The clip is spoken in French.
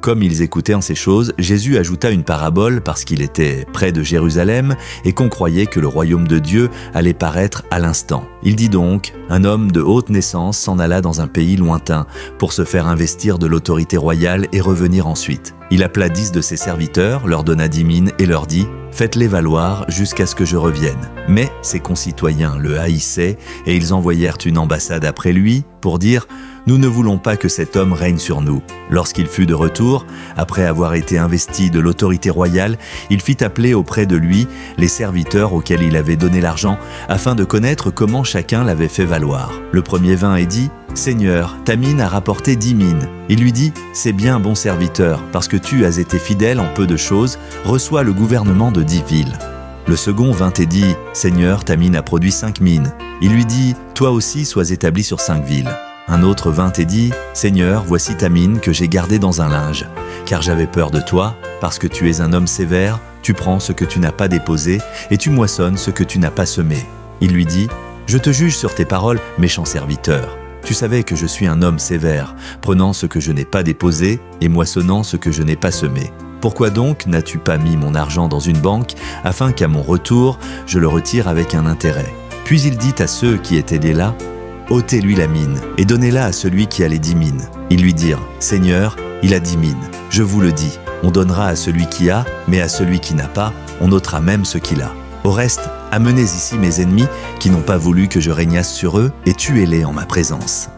Comme ils écoutaient en ces choses, Jésus ajouta une parabole parce qu'il était près de Jérusalem et qu'on croyait que le royaume de Dieu allait paraître à l'instant. Il dit donc, un homme de haute naissance s'en alla dans un pays lointain pour se faire investir de l'autorité royale et revenir ensuite. Il appela 10 de ses serviteurs, leur donna 10 mines et leur dit « Faites-les valoir jusqu'à ce que je revienne. » Mais ses concitoyens le haïssaient et ils envoyèrent une ambassade après lui pour dire « Nous ne voulons pas que cet homme règne sur nous. » Lorsqu'il fut de retour, après avoir été investi de l'autorité royale, il fit appeler auprès de lui les serviteurs auxquels il avait donné l'argent afin de connaître comment chacun l'avait fait valoir. Le premier vint et dit « Seigneur, ta mine a rapporté 10 mines. » Il lui dit « C'est bien, bon serviteur, parce que tu as été fidèle en peu de choses, reçois le gouvernement de 10 villes. » Le second vint et dit « Seigneur, ta mine a produit 5 mines. » Il lui dit « Toi aussi sois établi sur 5 villes. » Un autre vint et dit « Seigneur, voici ta mine que j'ai gardée dans un linge. Car j'avais peur de toi, parce que tu es un homme sévère, tu prends ce que tu n'as pas déposé, et tu moissonnes ce que tu n'as pas semé. » Il lui dit « Je te juge sur tes paroles, méchant serviteur. Tu savais que je suis un homme sévère, prenant ce que je n'ai pas déposé et moissonnant ce que je n'ai pas semé. Pourquoi donc n'as-tu pas mis mon argent dans une banque, afin qu'à mon retour, je le retire avec un intérêt ?» Puis il dit à ceux qui étaient là, « ôtez-lui la mine, et donnez-la à celui qui a les 10 mines. » Ils lui dirent, « Seigneur, il a 10 mines. Je vous le dis, on donnera à celui qui a, mais à celui qui n'a pas, on ôtera même ce qu'il a. Au reste, amenez ici mes ennemis, qui n'ont pas voulu que je régnasse sur eux, et tuez-les en ma présence. »